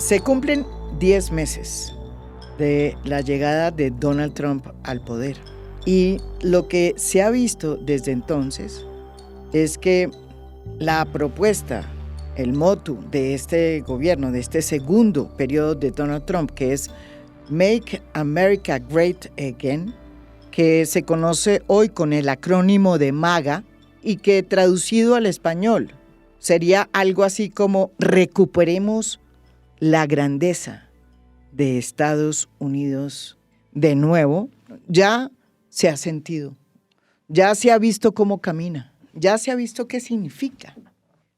Se cumplen 10 meses de la llegada de Donald Trump al poder. Y lo que se ha visto desde entonces es que la propuesta, el motu de este gobierno, de este segundo periodo de Donald Trump, que es Make America Great Again, que se conoce hoy con el acrónimo de MAGA y que traducido al español sería algo así como recuperemos la grandeza de Estados Unidos de nuevo, ya se ha sentido, ya se ha visto cómo camina, ya se ha visto qué significa,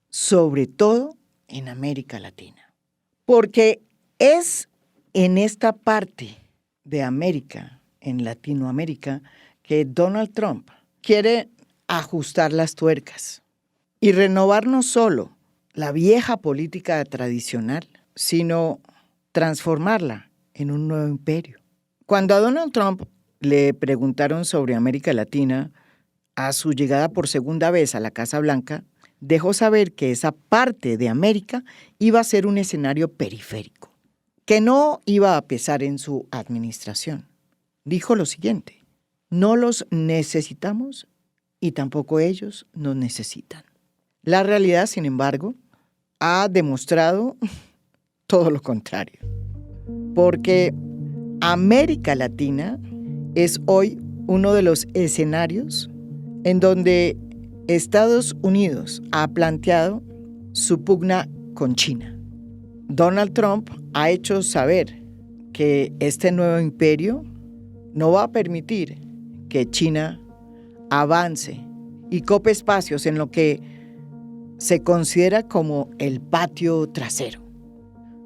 sobre todo en América Latina. Porque es en esta parte de América, en Latinoamérica, que Donald Trump quiere ajustar las tuercas y renovar no solo la vieja política tradicional, sino transformarla en un nuevo imperio. Cuando a Donald Trump le preguntaron sobre América Latina, a su llegada por segunda vez a la Casa Blanca, dejó saber que esa parte de América iba a ser un escenario periférico, que no iba a pesar en su administración. Dijo lo siguiente: no los necesitamos y tampoco ellos nos necesitan. La realidad, sin embargo, ha demostrado todo lo contrario, porque América Latina es hoy uno de los escenarios en donde Estados Unidos ha planteado su pugna con China. Donald Trump ha hecho saber que este nuevo imperio no va a permitir que China avance y cope espacios en lo que se considera como el patio trasero.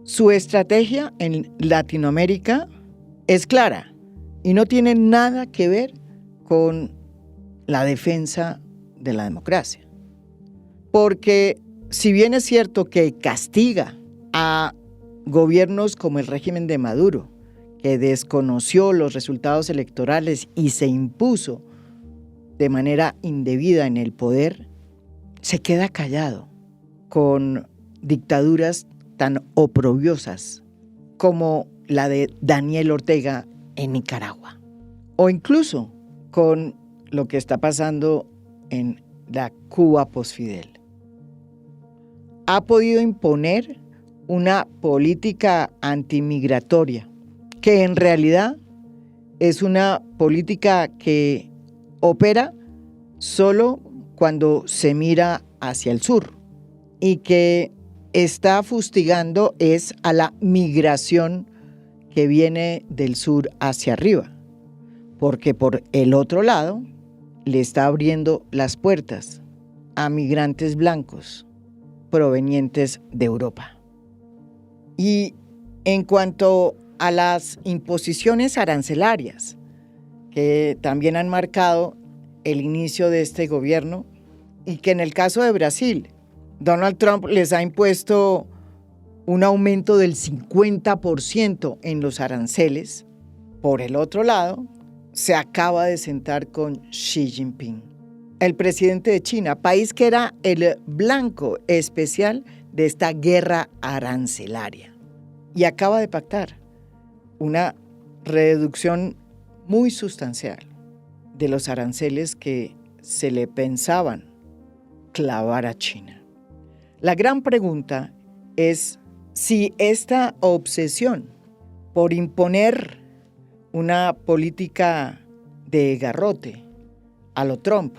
Su estrategia en Latinoamérica es clara y no tiene nada que ver con la defensa de la democracia. Porque si bien es cierto que castiga a gobiernos como el régimen de Maduro, que desconoció los resultados electorales y se impuso de manera indebida en el poder, se queda callado con dictaduras tan oprobiosas como la de Daniel Ortega en Nicaragua, o incluso con lo que está pasando en la Cuba post-Fidel. Ha podido imponer una política antimigratoria que en realidad es una política que opera solo cuando se mira hacia el sur y que está fustigando es a la migración que viene del sur hacia arriba, porque por el otro lado le está abriendo las puertas a migrantes blancos provenientes de Europa. Y en cuanto a las imposiciones arancelarias que también han marcado el inicio de este gobierno y que en el caso de Brasil, Donald Trump les ha impuesto un aumento del 50% en los aranceles. Por el otro lado, se acaba de sentar con Xi Jinping, el presidente de China, país que era el blanco especial de esta guerra arancelaria. Y acaba de pactar una reducción muy sustancial de los aranceles que se le pensaban clavar a China. La gran pregunta es si esta obsesión por imponer una política de garrote a lo Trump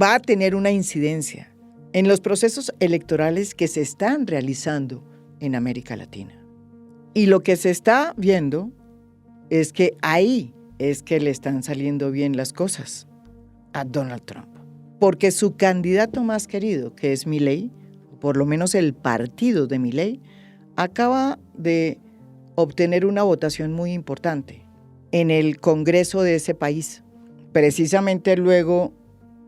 va a tener una incidencia en los procesos electorales que se están realizando en América Latina. Y lo que se está viendo es que ahí es que le están saliendo bien las cosas a Donald Trump. Porque su candidato más querido, que es Milei, por lo menos el partido de Milei, acaba de obtener una votación muy importante en el Congreso de ese país, precisamente luego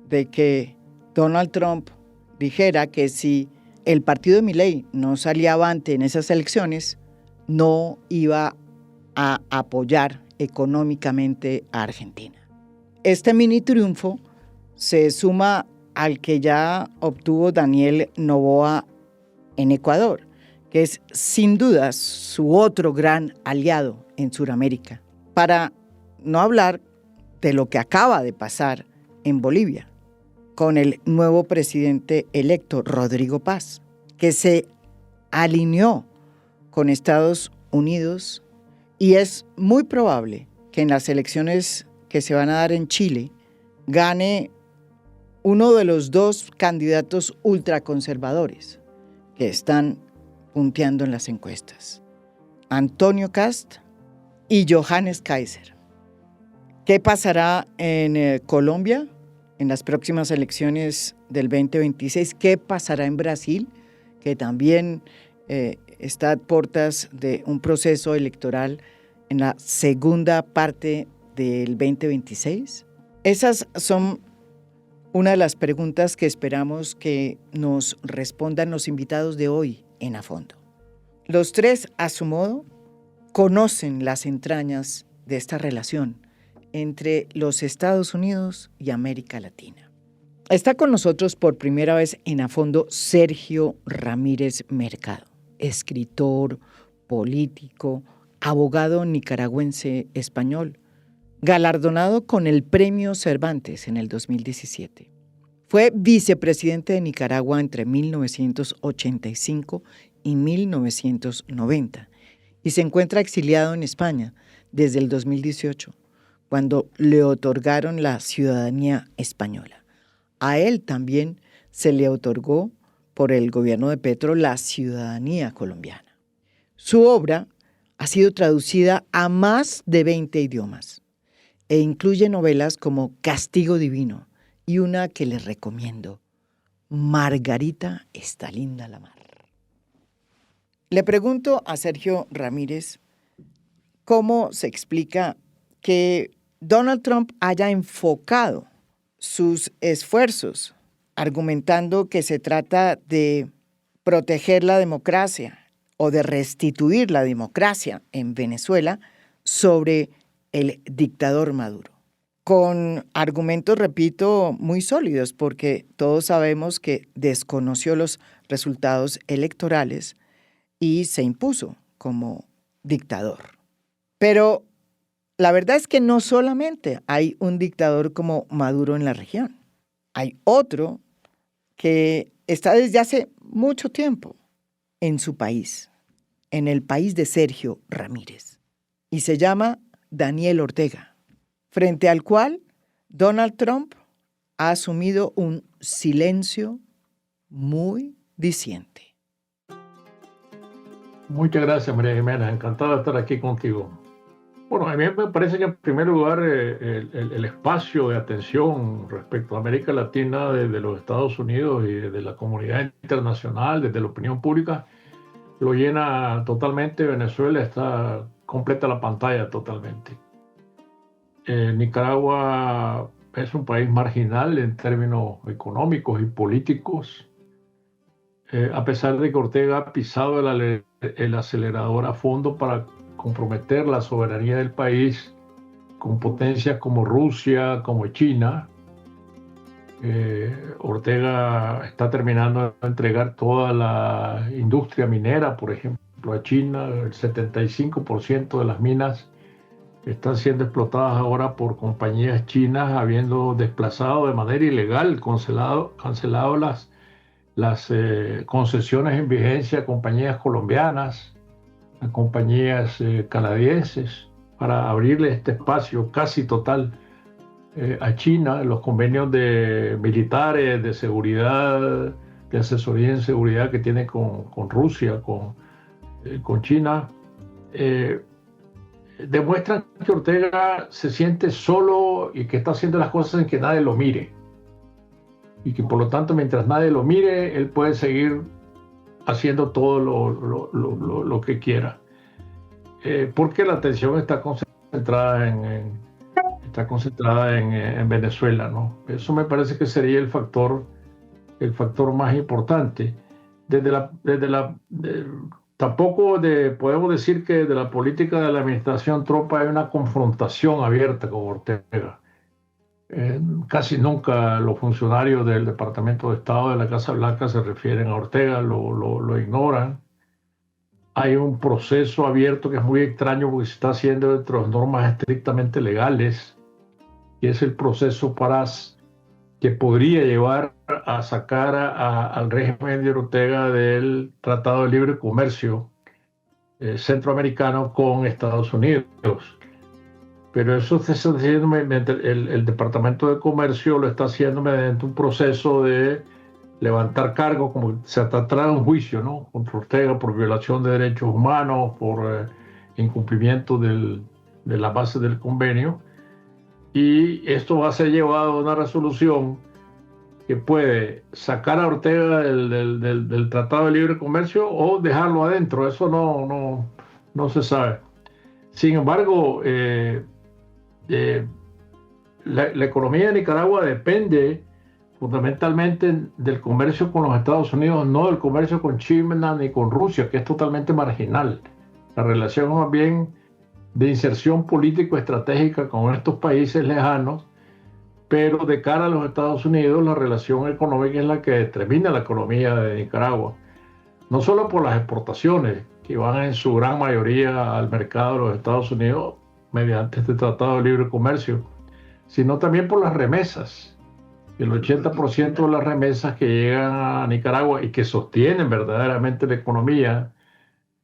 de que Donald Trump dijera que si el partido de Milei no salía avante en esas elecciones, no iba a apoyar económicamente a Argentina. Este mini triunfo se suma al que ya obtuvo Daniel Noboa en Ecuador, que es sin duda su otro gran aliado en Sudamérica, para no hablar de lo que acaba de pasar en Bolivia con el nuevo presidente electo, Rodrigo Paz, que se alineó con Estados Unidos, y es muy probable que en las elecciones que se van a dar en Chile gane uno de los dos candidatos ultraconservadores que están punteando en las encuestas, Antonio Kast y Johannes Kaiser. ¿Qué pasará en Colombia en las próximas elecciones del 2026? ¿Qué pasará en Brasil, que también está a puertas de un proceso electoral en la segunda parte del 2026? Esas son una de las preguntas que esperamos que nos respondan los invitados de hoy en A Fondo. Los tres, a su modo, conocen las entrañas de esta relación entre los Estados Unidos y América Latina. Está con nosotros por primera vez en A Fondo Sergio Ramírez Mercado, escritor, político, abogado nicaragüense español, galardonado con el Premio Cervantes en el 2017. Fue vicepresidente de Nicaragua entre 1985 y 1990 y se encuentra exiliado en España desde el 2018, cuando le otorgaron la ciudadanía española. A él también se le otorgó por el gobierno de Petro la ciudadanía colombiana. Su obra ha sido traducida a más de 20 idiomas e incluye novelas como Castigo Divino y una que les recomiendo, Margarita está linda la mar. Le pregunto a Sergio Ramírez cómo se explica que Donald Trump haya enfocado sus esfuerzos argumentando que se trata de proteger la democracia o de restituir la democracia en Venezuela sobre el dictador Maduro, con argumentos, repito, muy sólidos, porque todos sabemos que desconoció los resultados electorales y se impuso como dictador. Pero la verdad es que no solamente hay un dictador como Maduro en la región, hay otro que está desde hace mucho tiempo en su país, en el país de Sergio Ramírez, y se llama Daniel Ortega, frente al cual Donald Trump ha asumido un silencio muy diciente. Muchas gracias, María Jimena. Encantado de estar aquí contigo. Bueno, a mí me parece que en primer lugar el espacio de atención respecto a América Latina desde los Estados Unidos y desde la comunidad internacional, desde la opinión pública, lo llena totalmente. Venezuela está completa la pantalla totalmente. Nicaragua es un país marginal en términos económicos y políticos, a pesar de que Ortega ha pisado el acelerador a fondo para comprometer la soberanía del país con potencias como Rusia, como China. Ortega está terminando de entregar toda la industria minera, por ejemplo, a China. El 75% de las minas están siendo explotadas ahora por compañías chinas, habiendo desplazado de manera ilegal, cancelado las concesiones en vigencia a compañías colombianas, a compañías canadienses, para abrirle este espacio casi total a China. Los convenios de militares, de seguridad, de asesoría en seguridad que tiene con Rusia, con China, demuestran que Ortega se siente solo y que está haciendo las cosas sin que nadie lo mire. Y que por lo tanto, mientras nadie lo mire, él puede seguir haciendo todo lo que quiera. Porque la atención está concentrada en Venezuela, ¿no? Eso me parece que sería el factor más importante. Tampoco podemos decir que desde la política de la administración Trump hay una confrontación abierta con Ortega. Casi nunca los funcionarios del Departamento de Estado de la Casa Blanca se refieren a Ortega, lo ignoran. hay un proceso abierto que es muy extraño porque se está haciendo dentro de normas estrictamente legales, y es el proceso Parás, que podría llevar a sacar al régimen de Ortega del Tratado de Libre Comercio centroamericano con Estados Unidos. Pero eso se está haciendo mediante el Departamento de Comercio lo está haciendo mediante un proceso de levantar cargos, como se tratará de un juicio, ¿no?, contra Ortega por violación de derechos humanos, por incumplimiento de la base del convenio. Y esto va a ser llevado a una resolución que puede sacar a Ortega del Tratado de Libre Comercio o dejarlo adentro. Eso no se sabe. Sin embargo, la economía de Nicaragua depende fundamentalmente del comercio con los Estados Unidos, no del comercio con China ni con Rusia, que es totalmente marginal. La relación es más bien de inserción político-estratégica con estos países lejanos, pero de cara a los Estados Unidos, la relación económica es la que determina la economía de Nicaragua. No solo por las exportaciones, que van en su gran mayoría al mercado de los Estados Unidos mediante este Tratado de Libre Comercio, sino también por las remesas. El 80% de las remesas que llegan a Nicaragua y que sostienen verdaderamente la economía,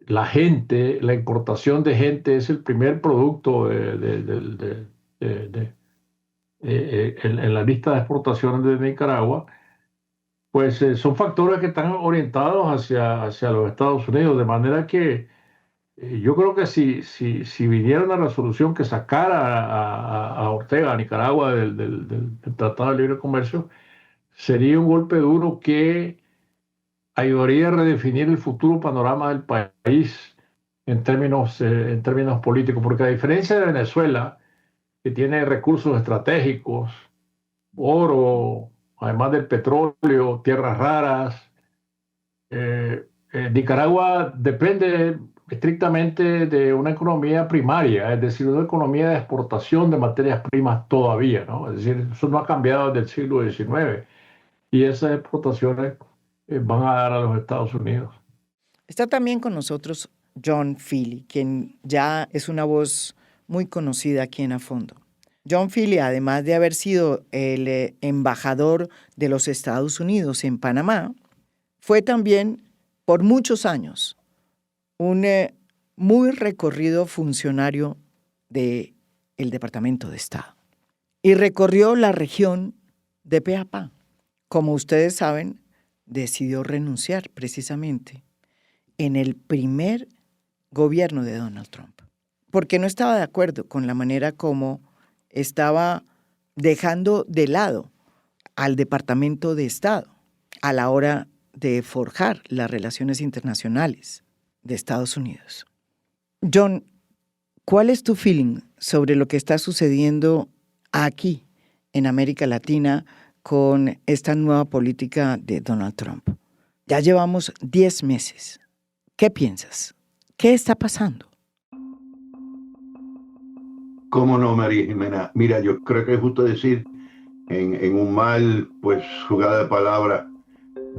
la gente, la importación de gente es el primer producto en la lista de exportaciones de Nicaragua, pues son factores que están orientados hacia los Estados Unidos, de manera que yo creo que si viniera una resolución que sacara a Ortega, a Nicaragua, del Tratado de Libre Comercio, sería un golpe duro que ayudaría a redefinir el futuro panorama del país en términos políticos, porque a diferencia de Venezuela, que tiene recursos estratégicos, oro, además del petróleo, tierras raras, Nicaragua depende estrictamente de una economía primaria, es decir, una economía de exportación de materias primas todavía, ¿no? Es decir, eso no ha cambiado desde el siglo XIX y esas exportaciones van a dar a los Estados Unidos. Está también con nosotros John Feely, quien ya es una voz muy conocida aquí en A Fondo. John Feely, además de haber sido el embajador de los Estados Unidos en Panamá, fue también por muchos años un muy recorrido funcionario del Departamento de Estado y recorrió la región de pe a pa. Como ustedes saben, decidió renunciar precisamente en el primer gobierno de Donald Trump, porque no estaba de acuerdo con la manera como estaba dejando de lado al Departamento de Estado a la hora de forjar las relaciones internacionales de Estados Unidos. John, ¿cuál es tu feeling sobre lo que está sucediendo aquí en América Latina con esta nueva política de Donald Trump? Ya llevamos 10 meses. ¿Qué piensas? ¿Qué está pasando? ¿Cómo no, María Jimena? Mira, yo creo que es justo decir, en un mal, pues, jugada de palabras,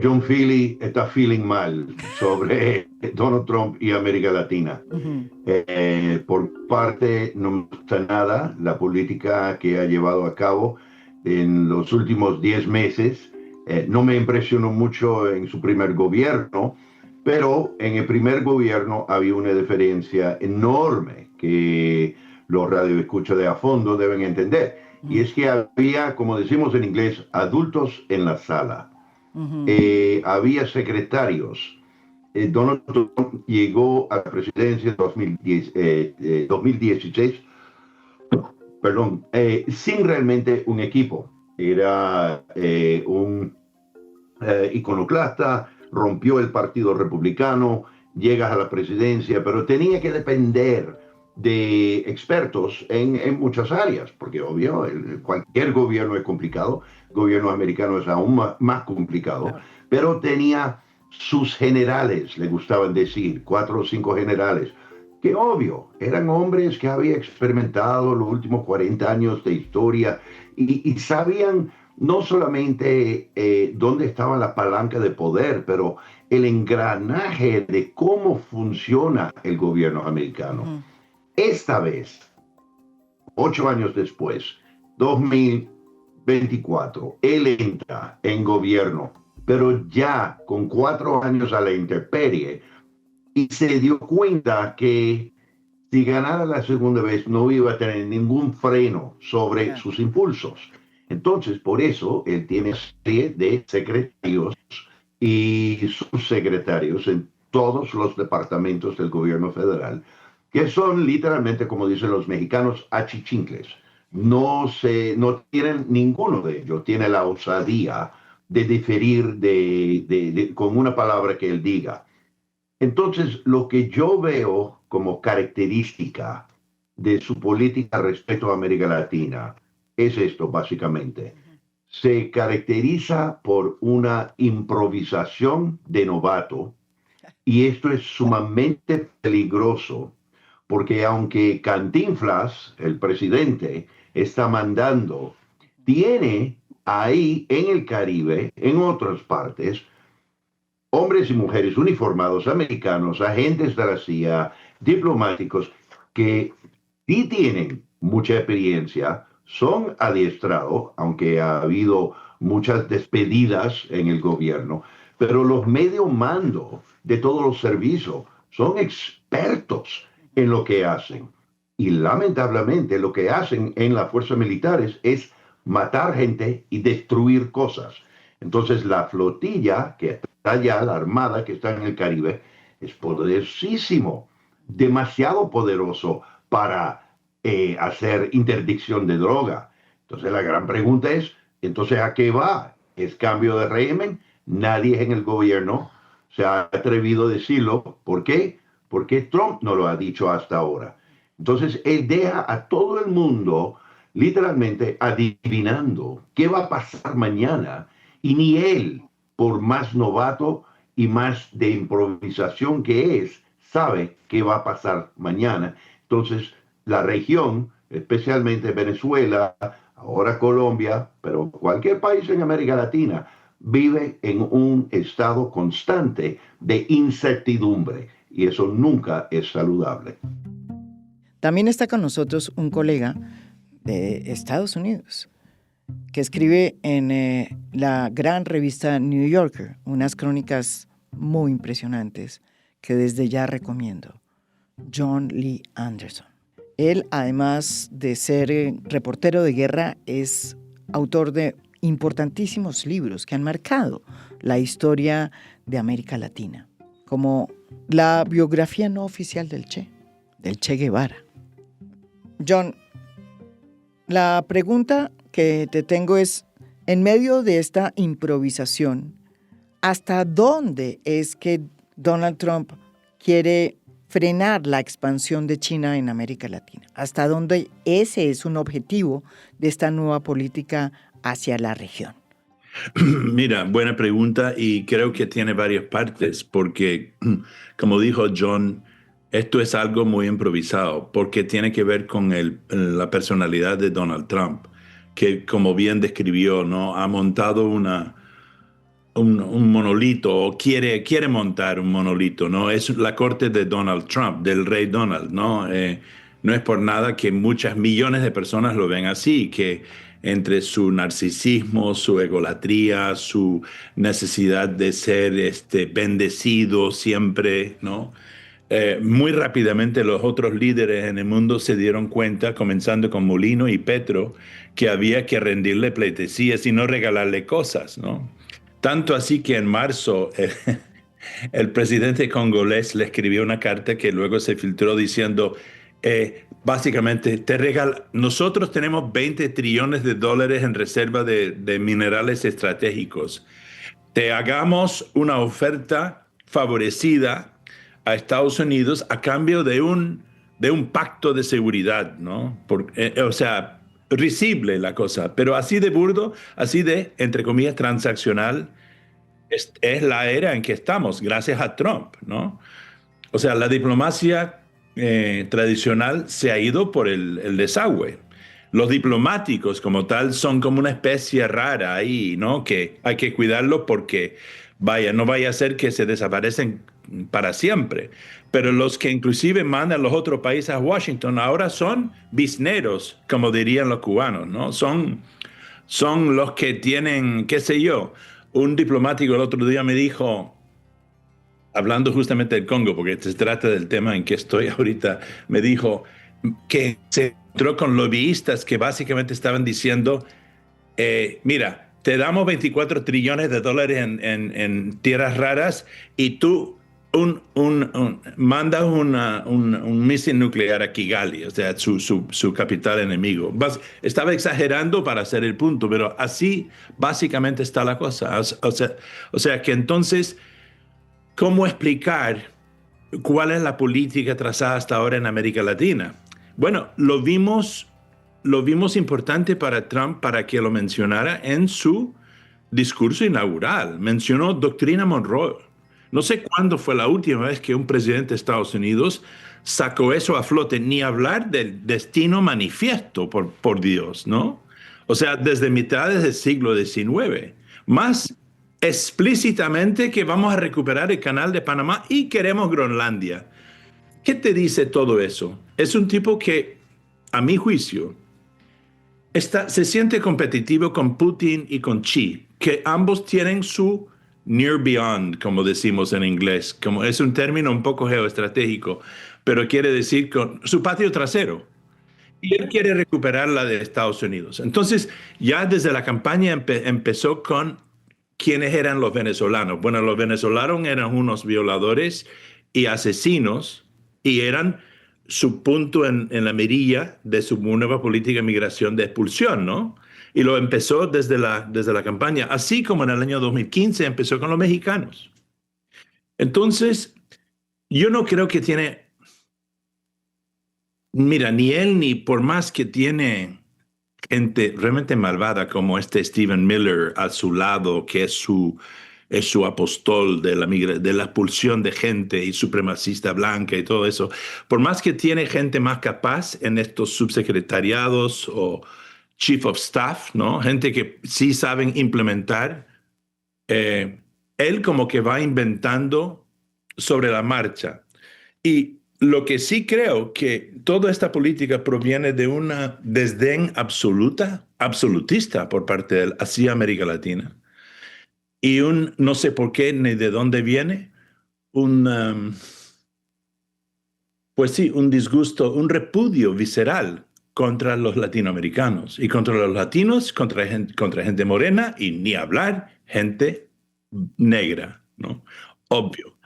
John Feely está feeling mal sobre Donald Trump y América Latina. Por parte, no me gusta nada la política que ha llevado a cabo en los últimos 10 meses. No me impresionó mucho en su primer gobierno, pero en el primer gobierno había una diferencia enorme que los radioescuchas de A Fondo deben entender. Y es que había, como decimos en inglés, adultos en la sala. Había secretarios. Donald Trump llegó a la presidencia en 2016, perdón, sin realmente un equipo. Era un iconoclasta, rompió el Partido Republicano, llegas a la presidencia, pero tenía que depender de expertos en muchas áreas, porque obvio, cualquier gobierno es complicado, el gobierno americano es aún más complicado, claro. Pero tenía sus generales, le gustaban decir, 4 o 5 generales, que obvio, eran hombres que habían experimentado los últimos 40 años de historia y sabían no solamente dónde estaba la palanca de poder, pero el engranaje de cómo funciona el gobierno americano. Esta vez, 8 años después, 2024, él entra en gobierno, pero ya con 4 años a la intemperie, y se dio cuenta que si ganara la segunda vez no iba a tener ningún freno sobre sus impulsos. Entonces, por eso, él tiene serie de secretarios y subsecretarios en todos los departamentos del gobierno federal, que son literalmente, como dicen los mexicanos, achichincles. No tienen ninguno de ellos, tiene la osadía de diferir con una palabra que él diga. Entonces, lo que yo veo como característica de su política respecto a América Latina es esto, básicamente. Se caracteriza por una improvisación de novato, y esto es sumamente peligroso, porque aunque Cantinflas, el presidente, está mandando, tiene ahí en el Caribe, en otras partes, hombres y mujeres uniformados americanos, agentes de la CIA, diplomáticos, que sí tienen mucha experiencia, son adiestrados, aunque ha habido muchas despedidas en el gobierno, pero los medio mando de todos los servicios son expertos en lo que hacen. Y lamentablemente lo que hacen en las fuerzas militares es matar gente y destruir cosas. Entonces la flotilla que está allá, la armada que está en el Caribe, es poderosísimo, demasiado poderoso para hacer interdicción de droga. Entonces la gran pregunta es, entonces ¿a qué va? ¿Es cambio de régimen? Nadie en el gobierno se ha atrevido a decirlo. ¿Por qué? Porque Trump no lo ha dicho hasta ahora. Entonces él deja a todo el mundo literalmente adivinando qué va a pasar mañana, y ni él, por más novato y más de improvisación que es, sabe qué va a pasar mañana. Entonces la región, especialmente Venezuela, ahora Colombia, pero cualquier país en América Latina, vive en un estado constante de incertidumbre, y eso nunca es saludable. También está con nosotros un colega de Estados Unidos que escribe en la gran revista New Yorker unas crónicas muy impresionantes que desde ya recomiendo. John Lee Anderson. Él, además de ser reportero de guerra, es autor de importantísimos libros que han marcado la historia de América Latina, como la biografía no oficial del Che Guevara. John, la pregunta que te tengo es, en medio de esta improvisación, ¿hasta dónde es que Donald Trump quiere frenar la expansión de China en América Latina? ¿Hasta dónde ese es un objetivo de esta nueva política hacia la región? Mira, buena pregunta, y creo que tiene varias partes, porque, como dijo John, esto es algo muy improvisado, porque tiene que ver con la personalidad de Donald Trump, que, como bien describió, ¿no? Ha montado un monolito, o quiere montar un monolito, ¿no? Es la corte de Donald Trump, del rey Donald, ¿no? No es por nada que muchas millones de personas lo ven así, que entre su narcisismo, su egolatría, su necesidad de ser bendecido siempre, ¿no? Muy rápidamente los otros líderes en el mundo se dieron cuenta, comenzando con Molino y Petro, que había que rendirle pleitesías y no regalarle cosas, ¿no? Tanto así que en marzo el presidente congolés le escribió una carta que luego se filtró diciendo, básicamente, nosotros tenemos 20 trillones de dólares en reserva de minerales estratégicos. Te hagamos una oferta favorecida a Estados Unidos a cambio de un pacto de seguridad, ¿no? O sea, risible la cosa, pero así de burdo, así de, entre comillas, transaccional, es la era en que estamos, gracias a Trump, ¿no? O sea, la diplomacia tradicional se ha ido por el desagüe. Los diplomáticos como tal son como una especie rara ahí, ¿no? Que hay que cuidarlo porque vaya, no vaya a ser que se desaparecen para siempre. Pero los que inclusive mandan los otros países a Washington ahora son bizneros, como dirían los cubanos, ¿no? Son los que tienen, qué sé yo. Un diplomático el otro día me dijo, hablando justamente del Congo, porque se trata del tema en que estoy ahorita, me dijo que se encontró con lobbyistas que básicamente estaban diciendo, mira, te damos 24 trillones de dólares en tierras raras y tú mandas un misil nuclear a Kigali, o sea, su capital enemigo. Estaba exagerando para hacer el punto, pero así básicamente está la cosa. O sea que entonces, ¿cómo explicar cuál es la política trazada hasta ahora en América Latina? Bueno, lo vimos importante para Trump para que lo mencionara en su discurso inaugural. Mencionó Doctrina Monroe. No sé cuándo fue la última vez que un presidente de Estados Unidos sacó eso a flote, ni hablar del destino manifiesto, por Dios, ¿no? O sea, desde mitades del siglo XIX. Más explícitamente que vamos a recuperar el canal de Panamá y queremos Groenlandia. ¿Qué te dice todo eso? Es un tipo que, a mi juicio, se siente competitivo con Putin y con Xi, que ambos tienen su near beyond, como decimos en inglés, como es un término un poco geoestratégico, pero quiere decir con su patio trasero. Y él quiere recuperar la de Estados Unidos. Entonces, ya desde la campaña empezó con quiénes eran los venezolanos. Bueno, los venezolanos eran unos violadores y asesinos y eran su punto en la mirilla de su nueva política de migración de expulsión, ¿no? Y lo empezó desde la campaña, así como en el año 2015 empezó con los mexicanos. Entonces, yo no creo que tiene, mira, ni él ni por más que tiene gente realmente malvada como este Stephen Miller a su lado, que es su apóstol de la expulsión de gente y supremacista blanca y todo eso, por más que tiene gente más capaz en estos subsecretariados o chief of staff, ¿no? Gente que sí saben implementar, él como que va inventando sobre la marcha. Y lo que sí creo que toda esta política proviene de una desdén absolutista por parte de él hacia América Latina. Y no sé por qué ni de dónde viene, pues sí, un disgusto, un repudio visceral contra los latinoamericanos y contra los latinos, contra gente morena y ni hablar gente negra, ¿no? Obvio.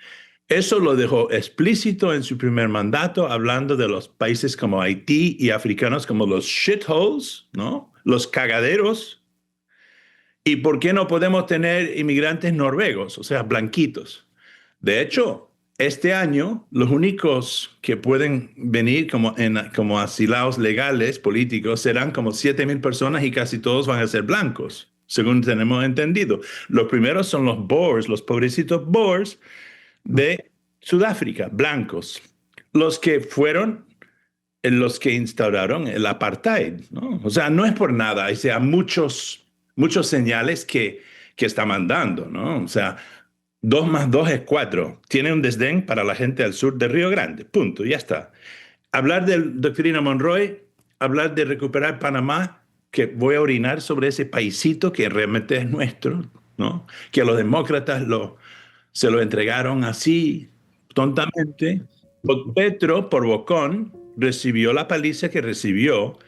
Eso lo dejó explícito en su primer mandato, hablando de los países como Haití y africanos como los shitholes, ¿no? Los cagaderos. ¿Y por qué no podemos tener inmigrantes noruegos, o sea, blanquitos? De hecho, este año, los únicos que pueden venir como asilados legales políticos serán como 7,000 personas y casi todos van a ser blancos, según tenemos entendido. Los primeros son los Boers, los pobrecitos Boers de Sudáfrica, blancos. Los que fueron los que instauraron el apartheid, ¿no? O sea, no es por nada, o sea, muchos señales que está mandando, ¿no? O sea, 2 más 2 es 4. Tiene un desdén para la gente al sur de Río Grande. Punto, ya está. Hablar de Doctrina Monroe, hablar de recuperar Panamá, que voy a orinar sobre ese paisito que realmente es nuestro, ¿no? Que a los demócratas se lo entregaron así, tontamente. Petro, por bocón, recibió la paliza que recibió.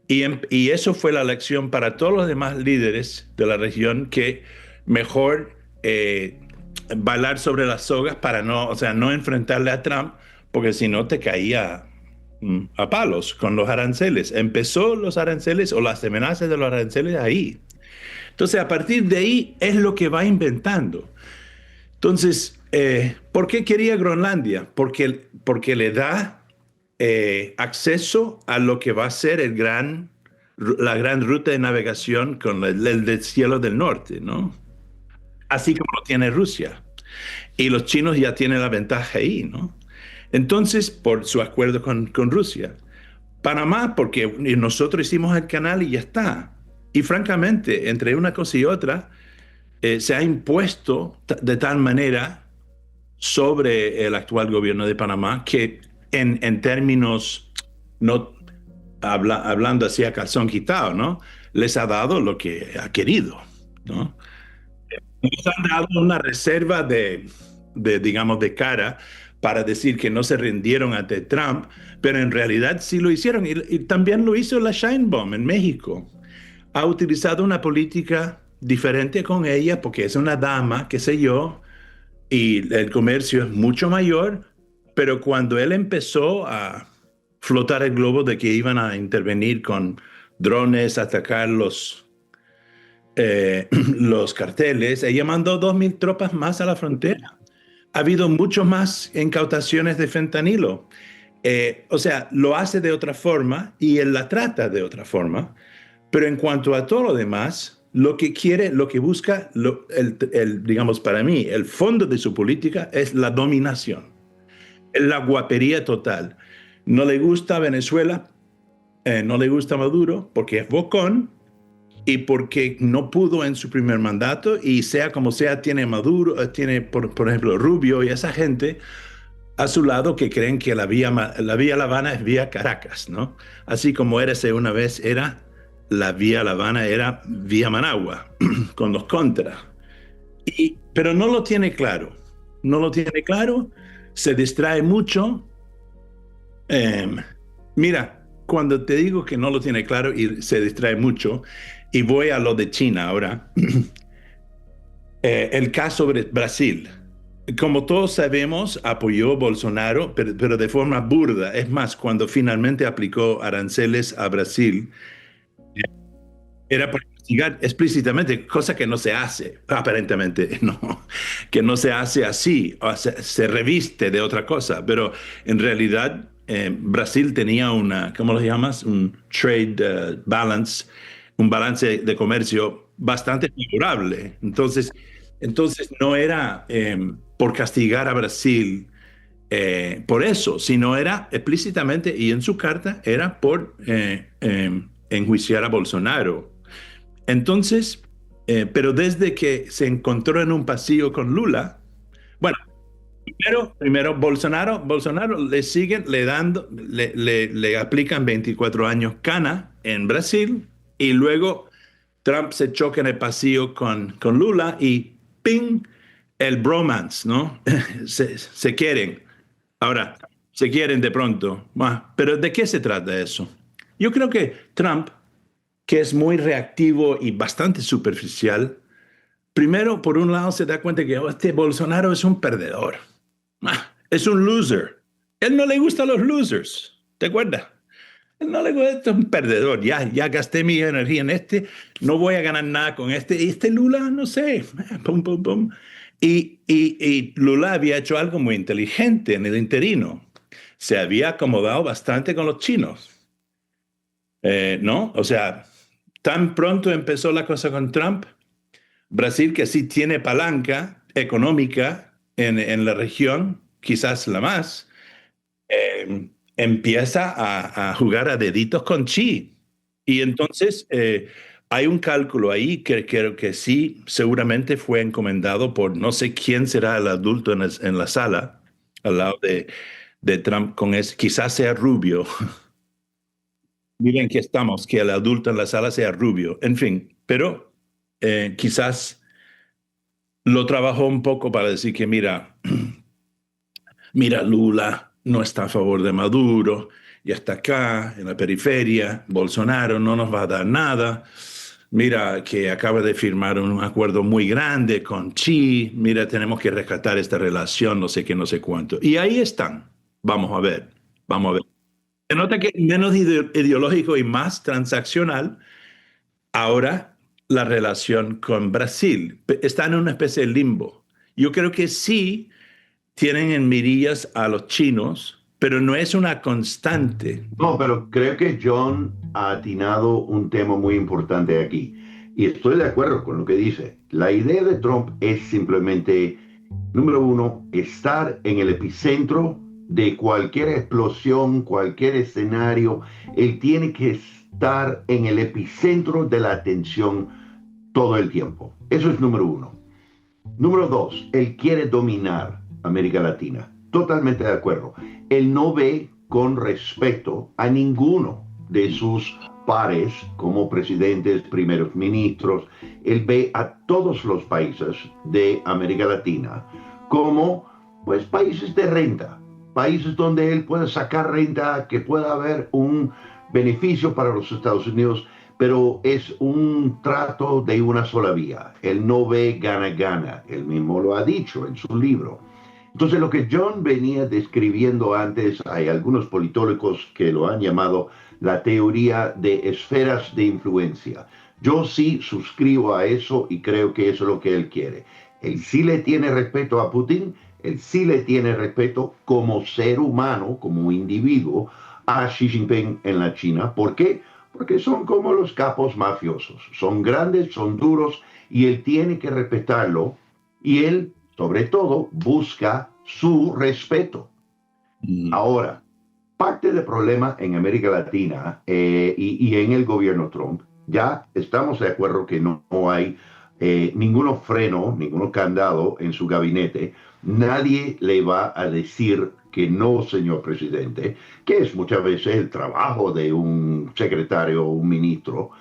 Y eso fue la lección para todos los demás líderes de la región, que mejor bailar sobre las sogas para no enfrentarle a Trump, porque si no te caía a palos con los aranceles. Empezó los aranceles o las amenazas de los aranceles ahí. Entonces, a partir de ahí es lo que va inventando. Entonces, ¿por qué quería Groenlandia? Porque le da acceso a lo que va a ser la gran ruta de navegación con el del cielo del norte, ¿no? Así como lo tiene Rusia. Y los chinos ya tienen la ventaja ahí, ¿no? Entonces, por su acuerdo con Rusia. Panamá, porque nosotros hicimos el canal y ya está. Y francamente, entre una cosa y otra, se ha impuesto de tal manera sobre el actual gobierno de Panamá que en términos, no hablando así a calzón quitado, ¿no? Les ha dado lo que ha querido, ¿no? Nos han dado una reserva digamos, de cara para decir que no se rindieron ante Trump, pero en realidad sí lo hicieron. Y también lo hizo la Sheinbaum en México. Ha utilizado una política diferente con ella porque es una dama, qué sé yo, y el comercio es mucho mayor, pero cuando él empezó a flotar el globo de que iban a intervenir con drones, atacar los carteles, ella mandó 2,000 tropas más a la frontera. Ha habido mucho más incautaciones de fentanilo. O sea, lo hace de otra forma y él la trata de otra forma. Pero en cuanto a todo lo demás, lo que quiere, lo que busca, digamos para mí, el fondo de su política es la dominación. Es la guapería total. No le gusta Venezuela, no le gusta Maduro porque es bocón y porque no pudo en su primer mandato y sea como sea, tiene Maduro, tiene por ejemplo Rubio y esa gente a su lado que creen que la vía La Habana es vía Caracas, ¿no? Así como una vez era la vía La Habana, era vía Managua, con los contras. Pero no lo tiene claro. No lo tiene claro, se distrae mucho. Mira, cuando te digo que no lo tiene claro y se distrae mucho, y voy a lo de China ahora, el caso de Brasil. Como todos sabemos, apoyó Bolsonaro, pero de forma burda. Es más, cuando finalmente aplicó aranceles a Brasil, era para castigar explícitamente, cosa que no se hace, aparentemente, no, que no se hace así, o sea, se reviste de otra cosa, pero en realidad Brasil tenía ¿cómo lo llamas? Un trade balance, un balance de comercio bastante favorable. Entonces no era por castigar a Brasil por eso, sino era explícitamente, y en su carta, era por enjuiciar a Bolsonaro. Entonces, pero desde que se encontró en un pasillo con Lula, bueno, primero Bolsonaro le aplican 24 años cana en Brasil y luego Trump se choca en el pasillo con Lula y ¡ping! El bromance, ¿no? se quieren. Ahora, se quieren de pronto. Pero ¿de qué se trata eso? Yo creo que Trump, que es muy reactivo y bastante superficial, primero, por un lado, se da cuenta que este Bolsonaro es un perdedor. Es un loser. Él no le gusta a los losers. ¿Te acuerdas? Él no le gusta, es un perdedor. Ya gasté mi energía en este, no voy a ganar nada con este. Y este Lula, no sé. Pum, pum, pum. Y Lula había hecho algo muy inteligente en el interino. Se había acomodado bastante con los chinos. ¿No? O sea, tan pronto empezó la cosa con Trump, Brasil, que sí tiene palanca económica en la región, quizás la más, empieza a jugar a deditos con Xi. Y entonces hay un cálculo ahí que creo que sí, seguramente fue encomendado por no sé quién será el adulto en la sala, al lado de Trump, quizás sea Rubio. Miren que estamos, que el adulto en la sala sea Rubio. En fin, pero quizás lo trabajó un poco para decir que mira, Lula no está a favor de Maduro, ya está acá, en la periferia, Bolsonaro no nos va a dar nada, mira que acaba de firmar un acuerdo muy grande con Xi, mira, tenemos que rescatar esta relación, no sé qué, no sé cuánto. Y ahí están, vamos a ver. Se nota que menos ideológico y más transaccional. Ahora la relación con Brasil está en una especie de limbo. Yo creo que sí tienen en mirillas a los chinos, pero no es una constante. No, pero creo que John ha atinado un tema muy importante aquí. Y estoy de acuerdo con lo que dice. La idea de Trump es simplemente, número uno, estar en el epicentro de cualquier explosión, cualquier escenario. Él tiene que estar en el epicentro de la atención todo el tiempo. Eso es número uno. Número dos, él quiere dominar América Latina. Totalmente de acuerdo. Él no ve con respeto a ninguno de sus pares como presidentes, primeros ministros. Él ve a todos los países de América Latina como pues países de renta, países donde él puede sacar renta, que pueda haber un beneficio para los Estados Unidos, pero es un trato de una sola vía. Él no ve gana-gana, él mismo lo ha dicho en su libro. Entonces, lo que John venía describiendo antes, hay algunos politólogos que lo han llamado la teoría de esferas de influencia. Yo sí suscribo a eso y creo que eso es lo que él quiere. Él sí le tiene respeto a Putin, él sí le tiene respeto como ser humano, como individuo, a Xi Jinping en la China. ¿Por qué? Porque son como los capos mafiosos. Son grandes, son duros, y él tiene que respetarlo. Y él, sobre todo, busca su respeto. Ahora, parte del problema en América Latina y en el gobierno Trump, ya estamos de acuerdo que no hay ninguno freno, ninguno candado en su gabinete. Nadie le va a decir que no, señor presidente, que es muchas veces el trabajo de un secretario o un ministro,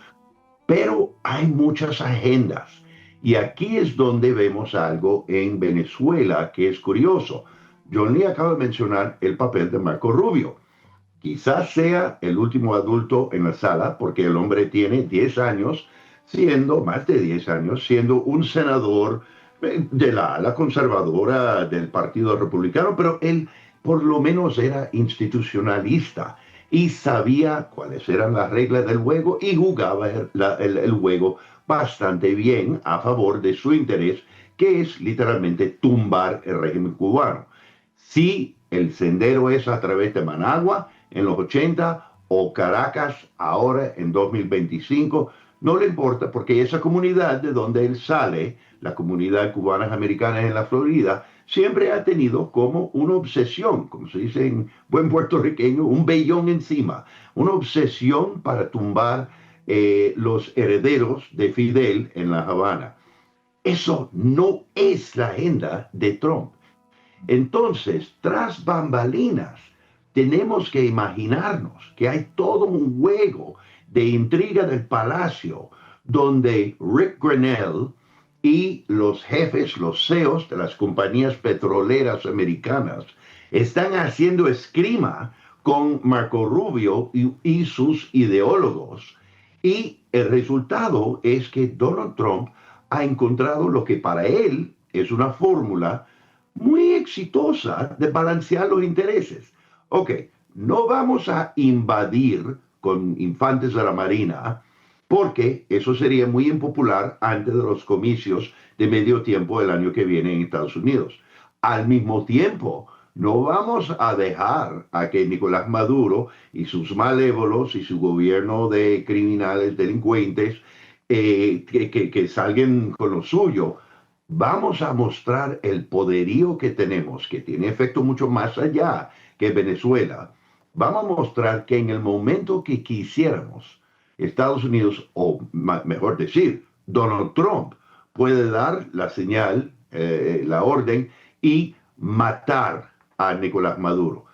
pero hay muchas agendas. Y aquí es donde vemos algo en Venezuela que es curioso. John Lee acaba de mencionar el papel de Marco Rubio. Quizás sea el último adulto en la sala, porque el hombre tiene 10 años, más de 10 años, siendo un senador de la ala conservadora del Partido Republicano, pero él por lo menos era institucionalista y sabía cuáles eran las reglas del juego y jugaba el juego bastante bien a favor de su interés, que es literalmente tumbar el régimen cubano. Si el sendero es a través de Managua en los 80 o Caracas ahora en 2025, no le importa, porque esa comunidad de donde él sale, la comunidad cubanas americanas en la Florida, siempre ha tenido como una obsesión, como se dice en buen puertorriqueño, un vellón encima, una obsesión para tumbar los herederos de Fidel en La Habana. Eso no es la agenda de Trump. Entonces, tras bambalinas, tenemos que imaginarnos que hay todo un juego de intriga del palacio donde Rick Grenell y los jefes, los CEOs de las compañías petroleras americanas están haciendo esgrima con Marco Rubio y sus ideólogos. Y el resultado es que Donald Trump ha encontrado lo que para él es una fórmula muy exitosa de balancear los intereses. Ok, no vamos a invadir con infantes de la Marina, porque eso sería muy impopular antes de los comicios de medio tiempo del año que viene en Estados Unidos. Al mismo tiempo, no vamos a dejar a que Nicolás Maduro y sus malévolos y su gobierno de criminales, delincuentes, que salgan con lo suyo. Vamos a mostrar el poderío que tenemos, que tiene efecto mucho más allá que Venezuela. Vamos a mostrar que en el momento que quisiéramos, Estados Unidos, o mejor decir, Donald Trump, puede dar la señal, la orden, y matar a Nicolás Maduro.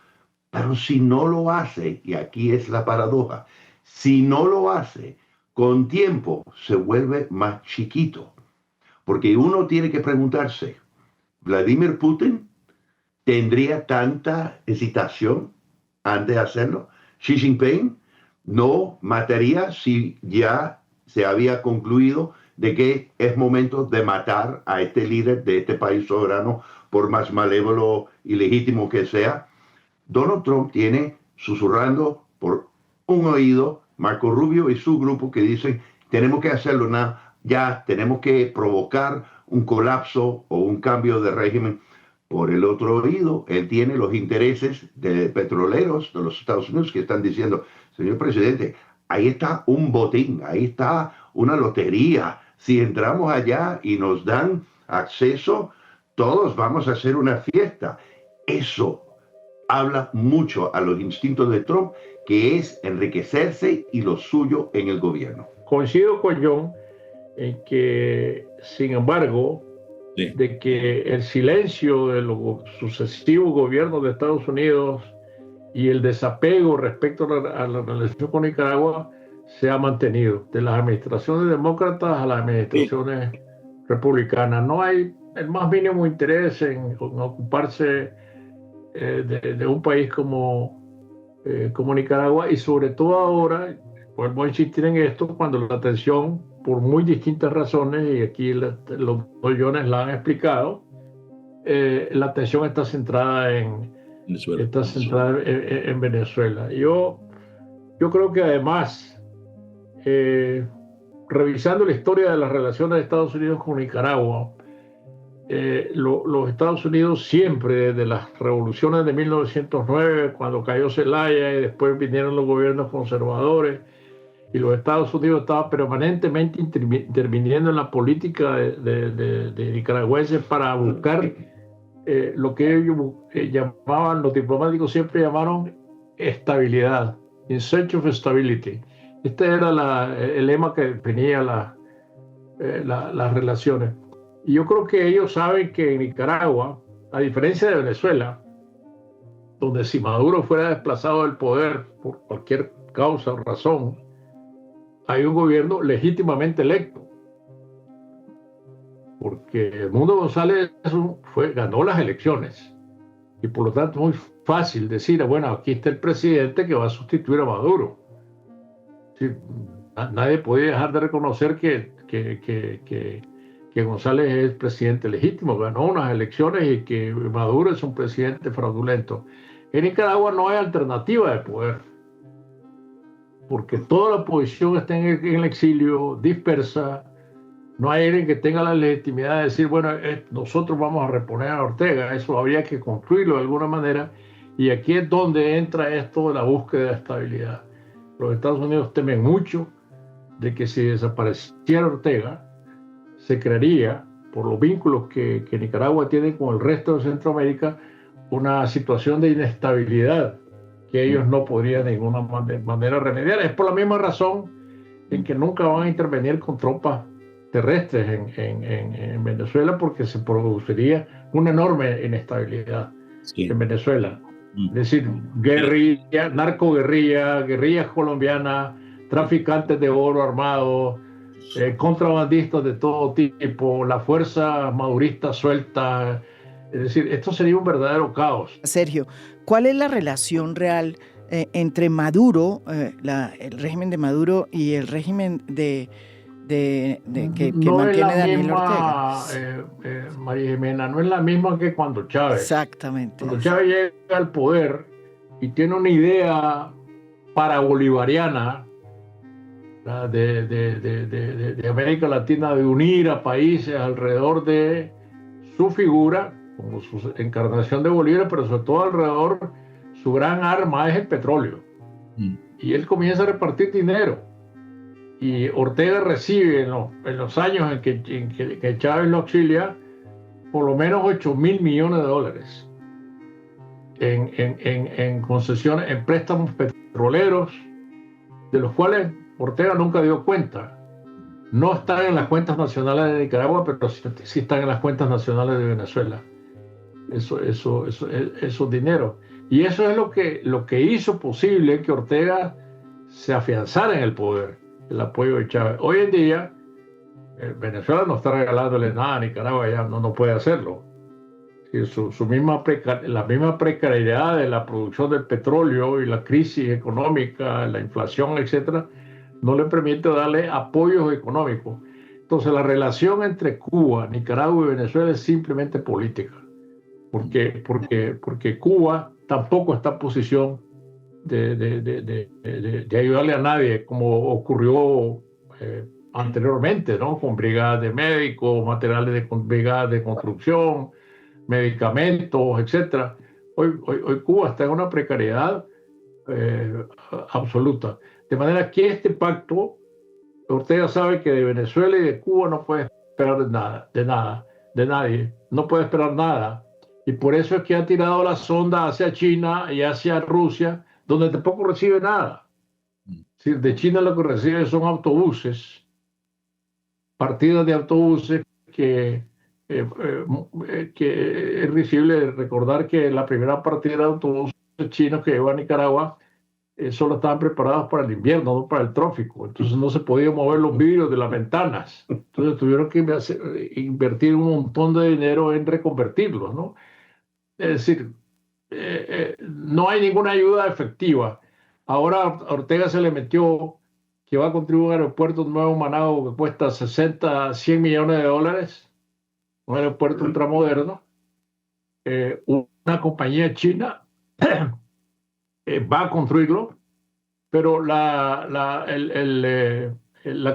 Pero si no lo hace, y aquí es la paradoja, si no lo hace, con tiempo se vuelve más chiquito. Porque uno tiene que preguntarse, ¿Vladimir Putin tendría tanta hesitación antes de hacerlo? ¿Xi Jinping no mataría si ya se había concluido de que es momento de matar a este líder de este país soberano, por más malévolo y legítimo que sea? Donald Trump tiene susurrando por un oído Marco Rubio y su grupo que dicen, tenemos que hacerlo ya, tenemos que provocar un colapso o un cambio de régimen. Por el otro oído, él tiene los intereses de petroleros de los Estados Unidos que están diciendo, señor presidente, ahí está un botín, ahí está una lotería. Si entramos allá y nos dan acceso, todos vamos a hacer una fiesta. Eso habla mucho a los instintos de Trump, que es enriquecerse y lo suyo en el gobierno. Coincido con John. en que, sin embargo, Sí. de que el silencio de los sucesivos gobiernos de Estados Unidos y el desapego respecto a la relación con Nicaragua se ha mantenido, de las administraciones demócratas a las administraciones republicanas. No hay el más mínimo interés en ocuparse de un país como Nicaragua, y sobre todo ahora, vuelvo a insistir en esto, cuando la atención, por muy distintas razones, y aquí los Jones la han explicado, la atención está centrada en Venezuela. Yo creo que además, revisando la historia de las relaciones de Estados Unidos con Nicaragua, los Estados Unidos siempre, desde las revoluciones de 1909, cuando cayó Zelaya y después vinieron los gobiernos conservadores, y los Estados Unidos estaban permanentemente interviniendo en la política de nicaragüenses para buscar lo que ellos llamaban, los diplomáticos siempre llamaron estabilidad, in search of stability. Este era el lema que definía las relaciones. Y yo creo que ellos saben que en Nicaragua, a diferencia de Venezuela, donde si Maduro fuera desplazado del poder por cualquier causa o razón, hay un gobierno legítimamente electo. Porque Edmundo González ganó las elecciones. Y por lo tanto es muy fácil decir, bueno, aquí está el presidente que va a sustituir a Maduro. Sí, nadie podía dejar de reconocer que González es presidente legítimo, ganó unas elecciones, y que Maduro es un presidente fraudulento. En Nicaragua no hay alternativa de poder, porque toda la oposición está en el exilio, dispersa. No hay alguien que tenga la legitimidad de decir, bueno, nosotros vamos a reponer a Ortega. Eso habría que construirlo de alguna manera, y aquí es donde entra esto de la búsqueda de estabilidad. Los Estados Unidos temen mucho de que si desapareciera Ortega, se crearía, por los vínculos que Nicaragua tiene con el resto de Centroamérica, una situación de inestabilidad que ellos no podrían de ninguna manera remediar. Es por la misma razón en que nunca van a intervenir con tropas terrestres en Venezuela, porque se produciría una enorme inestabilidad en Venezuela. Es decir, guerrilla, narcoguerrilla, guerrillas colombianas, traficantes de oro armado, contrabandistas de todo tipo, la fuerza madurista suelta. Es decir, esto sería un verdadero caos. Sergio, ¿cuál es la relación real entre Maduro, el régimen de Maduro, y el régimen que mantiene Daniel Ortega? María Jimena, no es la misma que cuando Chávez. Exactamente. Cuando Chávez llega al poder y tiene una idea parabolivariana de América Latina, de unir a países alrededor de su figura, como su encarnación de Bolívar, pero sobre todo alrededor, su gran arma es el petróleo. Y él comienza a repartir dinero. Y Ortega recibe en los años en que Chávez lo auxilia, por lo menos $8.000 millones en concesiones, en préstamos petroleros, de los cuales Ortega nunca dio cuenta. No están en las cuentas nacionales de Nicaragua, pero sí están en las cuentas nacionales de Venezuela. Esos dineros. Y eso es lo que hizo posible que Ortega se afianzara en el poder, el apoyo de Chávez. Hoy en día, Venezuela no está regalándole nada a Nicaragua, ya no puede hacerlo. La misma precariedad de la producción del petróleo y la crisis económica, la inflación, etcétera, no le permite darle apoyos económicos. Entonces, la relación entre Cuba, Nicaragua y Venezuela es simplemente política, porque Cuba tampoco está en posición de ayudarle a nadie, como ocurrió anteriormente, ¿no? Con brigadas de médicos, materiales brigadas de construcción, medicamentos, etcétera. Hoy Cuba está en una precariedad absoluta. De manera que este pacto, Ortega sabe que de Venezuela y de Cuba no puede esperar de nadie, no puede esperar nada. Y por eso es que ha tirado la sonda hacia China y hacia Rusia, donde tampoco recibe nada. Es decir, de China lo que recibe son autobuses partidas de autobuses que es risible recordar que la primera partida de autobuses chinos que llegó a Nicaragua solo estaban preparados para el invierno, no para el trópico. Entonces no se podían mover los vidrios de las ventanas. Entonces tuvieron que invertir un montón de dinero en reconvertirlos, ¿no? Es decir, no hay ninguna ayuda efectiva. Ahora a Ortega se le metió que va a construir un aeropuerto nuevo en Managua que cuesta 100 millones de dólares, un aeropuerto ultramoderno. Una compañía china va a construirlo, pero la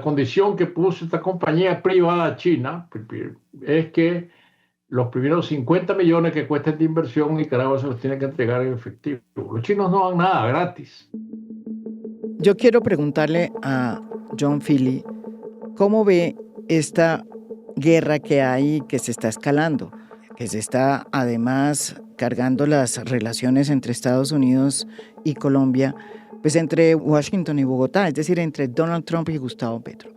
condición que puso esta compañía privada china es que los primeros 50 millones que cuesta esta inversión Nicaragua se los tiene que entregar en efectivo. Los chinos no dan nada gratis. Yo quiero preguntarle a John Feely cómo ve esta guerra que hay, que se está escalando, que se está además cargando las relaciones entre Estados Unidos y Colombia, pues entre Washington y Bogotá, es decir, entre Donald Trump y Gustavo Petro.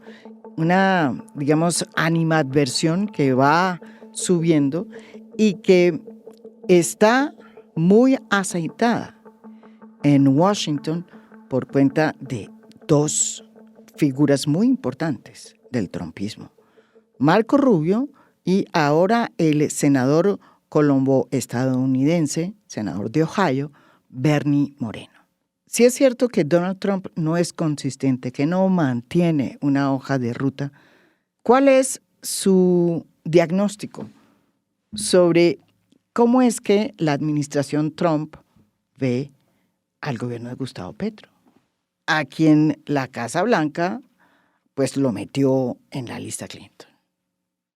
Una, digamos, animadversión que va subiendo y que está muy aceitada en Washington por cuenta de dos figuras muy importantes del trumpismo. Marco Rubio y ahora el senador colombo-estadounidense, senador de Ohio, Bernie Moreno. Si es cierto que Donald Trump no es consistente, que no mantiene una hoja de ruta, ¿cuál es su diagnóstico sobre cómo es que la administración Trump ve al gobierno de Gustavo Petro, a quien la Casa Blanca pues lo metió en la lista Clinton?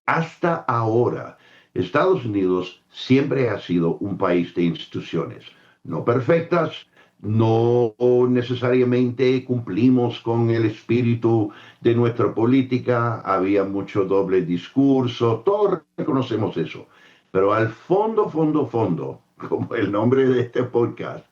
Hasta ahora, Estados Unidos siempre ha sido un país de instituciones, no perfectas, no necesariamente cumplimos con el espíritu de nuestra política, había mucho doble discurso, todos reconocemos eso, pero al fondo, como el nombre de este podcast,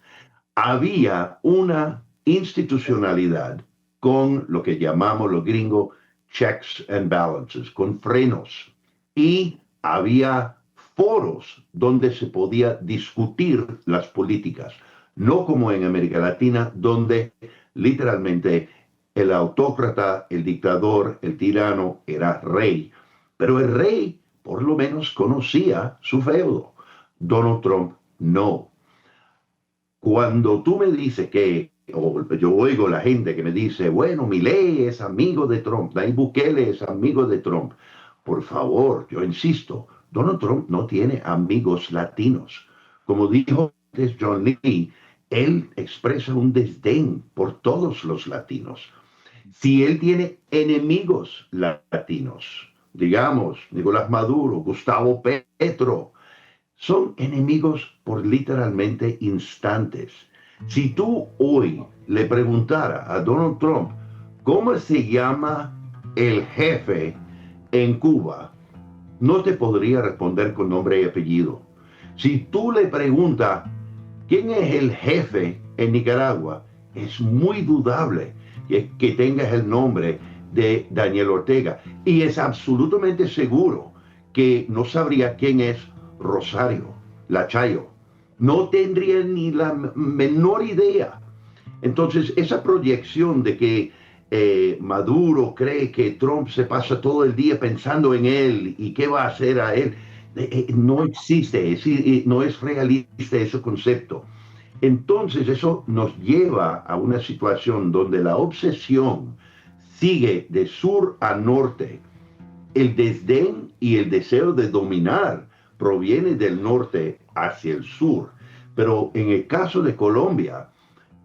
había una institucionalidad con lo que llamamos los gringos checks and balances, con frenos, y había foros donde se podía discutir las políticas, no como en América Latina, donde literalmente el autócrata, el dictador, el tirano era rey, pero el rey por lo menos conocía su feudo. Donald Trump no. Cuando tú me dices que, o yo oigo la gente que me dice, bueno, Milei es amigo de Trump, Nayib Bukele es amigo de Trump. Por favor, yo insisto, Donald Trump no tiene amigos latinos. Como dijo antes John Lee, él expresa un desdén por todos los latinos. Si él tiene enemigos latinos, digamos, Nicolás Maduro, Gustavo Petro, son enemigos por literalmente instantes. Si tú hoy le preguntara a Donald Trump cómo se llama el jefe en Cuba, no te podría responder con nombre y apellido. Si tú le preguntas quién es el jefe en Nicaragua, es muy dudable que tengas el nombre de Daniel Ortega. Y es absolutamente seguro que no sabría quién es Rosario Lachayo. No tendría ni la menor idea. Entonces, esa proyección de que Maduro cree que Trump se pasa todo el día pensando en él y qué va a hacer a él, no existe, no es realista ese concepto. Entonces, eso nos lleva a una situación donde la obsesión sigue de sur a norte. El desdén y el deseo de dominar proviene del norte hacia el sur. Pero en el caso de Colombia,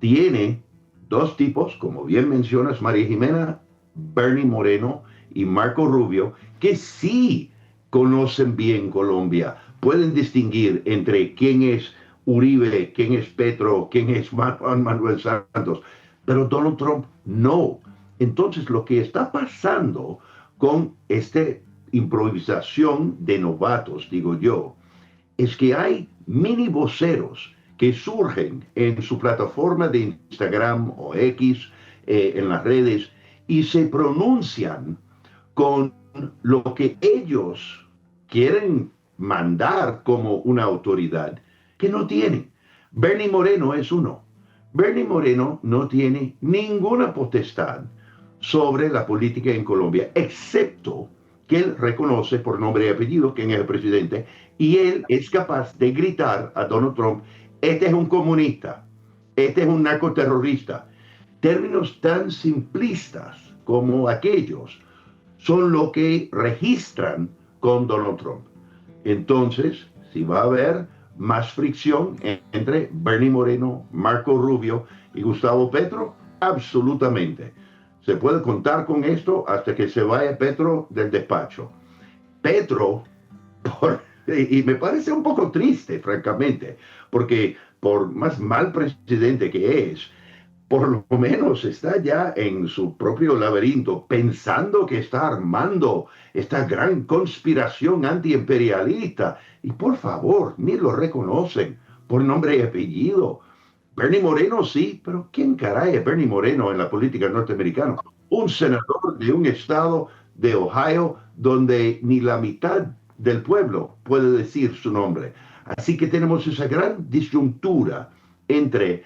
tiene dos tipos, como bien mencionas, María Jimena, Bernie Moreno y Marco Rubio, que sí conocen bien Colombia, pueden distinguir entre quién es Uribe, quién es Petro, quién es Juan Manuel Santos, pero Donald Trump no. Entonces, lo que está pasando con esta improvisación de novatos, digo yo, es que hay mini voceros que surgen en su plataforma de Instagram o X, en las redes, y se pronuncian con lo que ellos quieren mandar como una autoridad que no tienen. Bernie Moreno es uno. Bernie Moreno no tiene ninguna potestad sobre la política en Colombia, excepto que él reconoce por nombre y apellido quién es el presidente, y él es capaz de gritar a Donald Trump: este es un comunista, este es un narcoterrorista. Términos tan simplistas como aquellos son lo que registran con Donald Trump. Entonces, si va a haber más fricción entre Bernie Moreno, Marco Rubio y Gustavo Petro, absolutamente. Se puede contar con esto hasta que se vaya Petro del despacho. Petro, y me parece un poco triste, francamente, porque por más mal presidente que es, por lo menos está ya en su propio laberinto, pensando que está armando esta gran conspiración antiimperialista. Y por favor, ni lo reconocen por nombre y apellido. Bernie Moreno sí, pero ¿quién caray es Bernie Moreno en la política norteamericana? Un senador de un estado de Ohio donde ni la mitad del pueblo puede decir su nombre. Así que tenemos esa gran disyuntura entre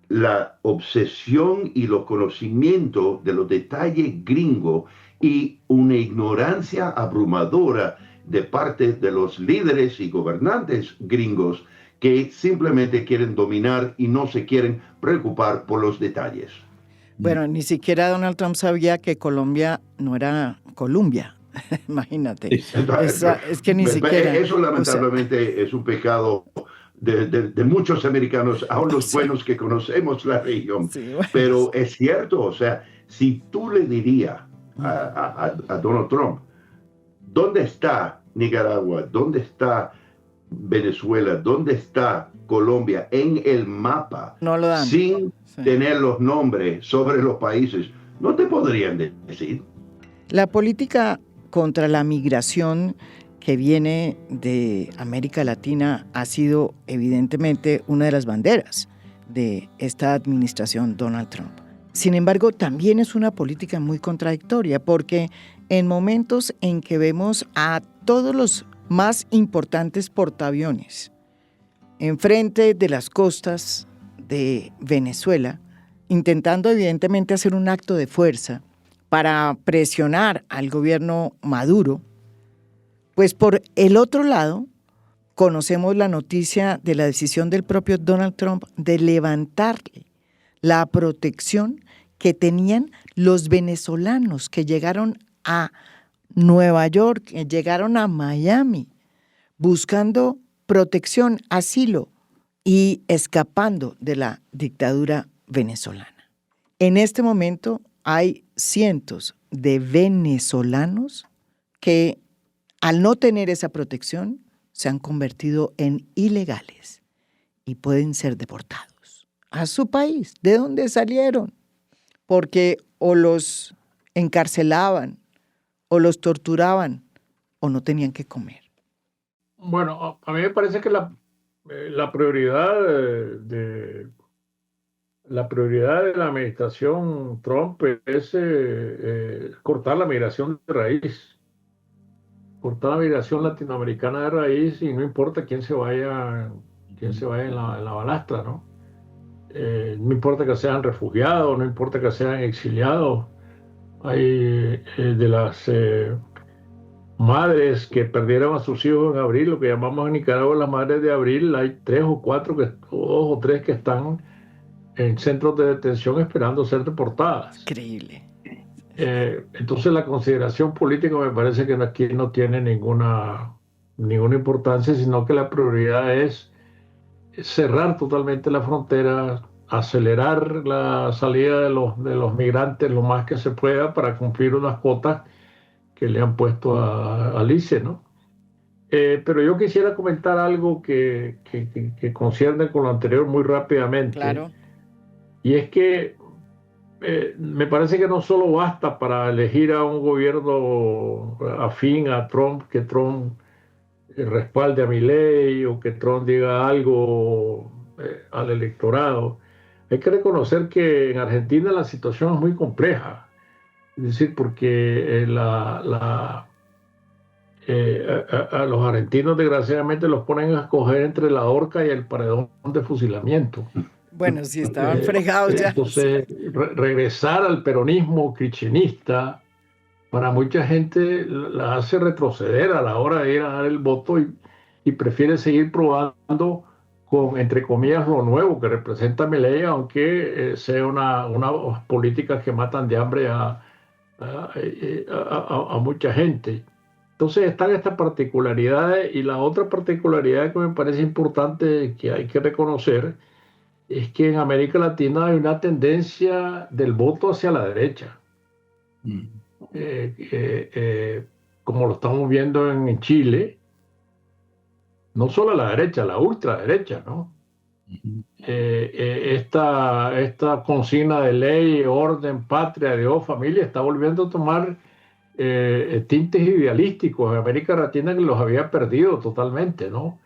la obsesión y los conocimientos de los detalles gringos y una ignorancia abrumadora de parte de los líderes y gobernantes gringos que simplemente quieren dominar y no se quieren preocupar por los detalles. Bueno, ni siquiera Donald Trump sabía que Colombia no era Colombia. Imagínate. Es que ni siquiera. Eso lamentablemente es un pecado de muchos americanos, aún los buenos que conocemos la región. Sí, bueno. Pero es cierto, o sea, si tú le dirías a Donald Trump, ¿dónde está Nicaragua? ¿Dónde está Venezuela? ¿Dónde está Colombia en el mapa? No lo dan. Sin tener los nombres sobre los países, no te podrían decir. La política contra la migración que viene de América Latina ha sido evidentemente una de las banderas de esta administración Donald Trump. Sin embargo, también es una política muy contradictoria porque en momentos en que vemos a todos los más importantes portaaviones enfrente de las costas de Venezuela, intentando evidentemente hacer un acto de fuerza para presionar al gobierno Maduro, pues por el otro lado, conocemos la noticia de la decisión del propio Donald Trump de levantarle la protección que tenían los venezolanos que llegaron a Nueva York, que llegaron a Miami, buscando protección, asilo y escapando de la dictadura venezolana. En este momento hay cientos de venezolanos que al no tener esa protección, se han convertido en ilegales y pueden ser deportados a su país, de donde salieron, porque o los encarcelaban, o los torturaban, o no tenían que comer. Bueno, a mí me parece que la prioridad de la administración Trump es cortar la migración de raíz. Cortar la migración latinoamericana de raíz y no importa quién se vaya en la balastra, ¿no? No importa que sean refugiados, no importa que sean exiliados. Hay de las madres que perdieron a sus hijos en abril, lo que llamamos en Nicaragua las madres de abril, hay 3 o 4, 2 o 3 que están en centros de detención esperando ser deportadas. Increíble. Entonces la consideración política me parece que aquí no tiene ninguna importancia, sino que la prioridad es cerrar totalmente la frontera, acelerar la salida de los migrantes lo más que se pueda para cumplir unas cuotas que le han puesto a Alice, ¿no? Pero yo quisiera comentar algo que concierne con lo anterior muy rápidamente. Claro. Y es que me parece que no solo basta para elegir a un gobierno afín a Trump, que Trump respalde a Milei o que Trump diga algo al electorado. Hay que reconocer que en Argentina la situación es muy compleja. Es decir, porque a los argentinos desgraciadamente los ponen a escoger entre la horca y el paredón de fusilamiento. Bueno, si estaban fregados ya. Entonces, regresar al peronismo kirchnerista para mucha gente la hace retroceder a la hora de ir a dar el voto y prefiere seguir probando con, entre comillas, lo nuevo que representa Milei, aunque sea una política que matan de hambre a mucha gente. Entonces están estas particularidades, y la otra particularidad que me parece importante que hay que reconocer es que en América Latina hay una tendencia del voto hacia la derecha. Como lo estamos viendo en Chile, no solo a la derecha, la ultraderecha, ¿no? Esta consigna de ley, orden, patria, Dios, familia, está volviendo a tomar tintes idealísticos en América Latina, que los había perdido totalmente, ¿no?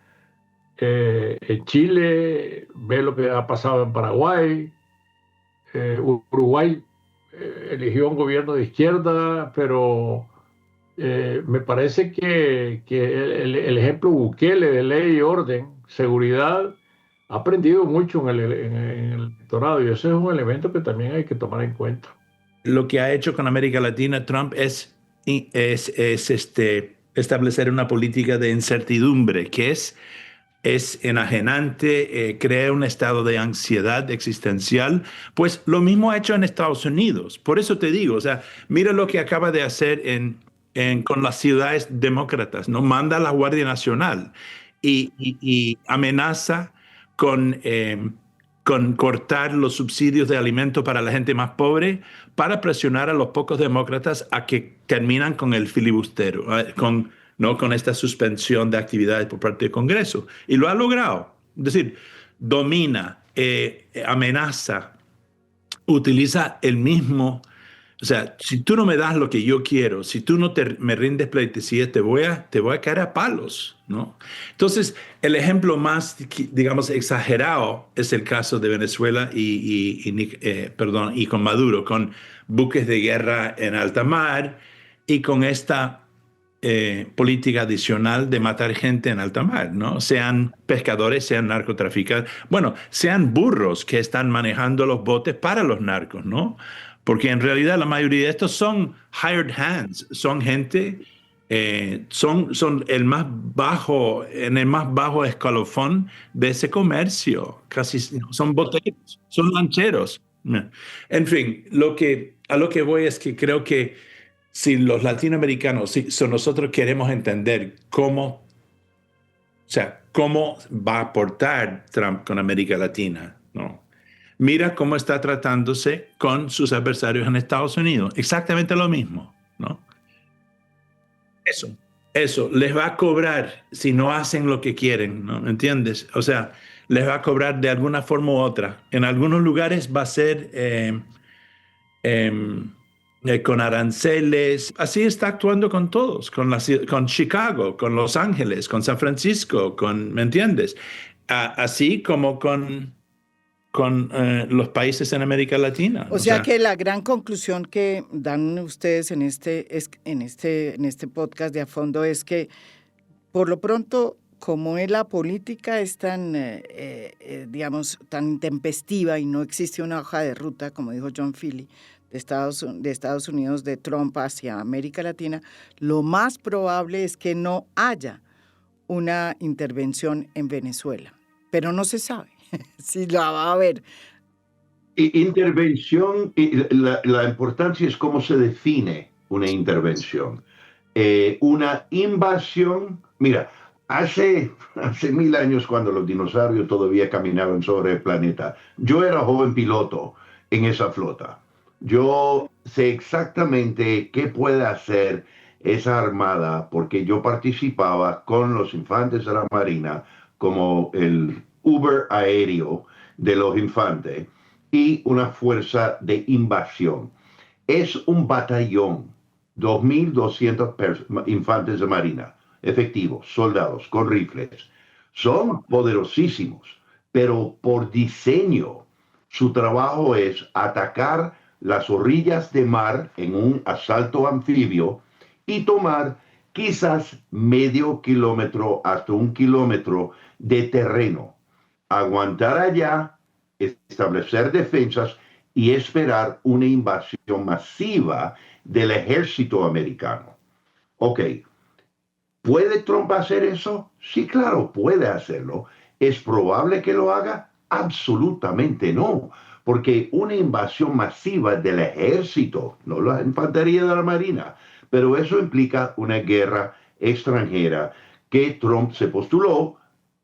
En Chile, ve lo que ha pasado en Paraguay. Uruguay eligió un gobierno de izquierda, pero me parece que el ejemplo Bukele de ley y orden, seguridad, ha aprendido mucho en el electorado, y ese es un elemento que también hay que tomar en cuenta. Lo que ha hecho con América Latina Trump es establecer una política de incertidumbre que es enajenante, crea un estado de ansiedad existencial. Pues lo mismo ha hecho en Estados Unidos. Por eso te digo, o sea, mira lo que acaba de hacer con las ciudades demócratas, ¿no? Manda a la Guardia Nacional y amenaza con cortar los subsidios de alimentos para la gente más pobre, para presionar a los pocos demócratas a que terminan con el filibustero, con esta suspensión de actividades por parte del Congreso. Y lo ha logrado. Es decir, domina, amenaza, utiliza el mismo. O sea, si tú no me das lo que yo quiero, si tú no me rindes pleitesía, te voy a caer a palos, ¿no? Entonces, el ejemplo más, digamos, exagerado es el caso de Venezuela y con Maduro, con buques de guerra en alta mar y con esta política adicional de matar gente en alta mar, ¿no? Sean pescadores, sean narcotraficantes, bueno, sean burros que están manejando los botes para los narcos, ¿no? Porque en realidad la mayoría de estos son hired hands, son gente, son en el más bajo escalafón de ese comercio, casi son boteros, son lancheros. En fin, a lo que voy es que creo que si los latinoamericanos, si nosotros queremos entender cómo va a aportar Trump con América Latina, ¿no? Mira cómo está tratándose con sus adversarios en Estados Unidos. Exactamente lo mismo, ¿no? Eso les va a cobrar si no hacen lo que quieren, ¿no? ¿Entiendes? O sea, les va a cobrar de alguna forma u otra. En algunos lugares va a ser con aranceles. Así está actuando con todos, con Chicago, con Los Ángeles, con San Francisco, ¿me entiendes? Así como con los países en América Latina. O sea que la gran conclusión que dan ustedes en este podcast de A Fondo es que, por lo pronto, como la política es tan, digamos, tan intempestiva y no existe una hoja de ruta, como dijo John Feely, de Estados Unidos, de Trump hacia América Latina, lo más probable es que no haya una intervención en Venezuela, pero no se sabe. Sí, la va a haber. Intervención, la importancia es cómo se define una intervención. Una invasión, mira, hace 1000 años, cuando los dinosaurios todavía caminaban sobre el planeta, yo era joven piloto en esa flota. Yo sé exactamente qué puede hacer esa armada, porque yo participaba con los infantes de la Marina como el Uber aéreo de los infantes y una fuerza de invasión. Es un batallón, 2.200 infantes de marina, efectivos, soldados con rifles. Son poderosísimos, pero por diseño, su trabajo es atacar las orillas de mar en un asalto anfibio y tomar quizás medio kilómetro hasta 1 kilómetro de terreno. Aguantar allá, establecer defensas y esperar una invasión masiva del ejército americano. Ok, ¿puede Trump hacer eso? Sí, claro, puede hacerlo. ¿Es probable que lo haga? Absolutamente no, porque una invasión masiva del ejército, no la infantería de la marina, pero eso implica una guerra extranjera que Trump se postuló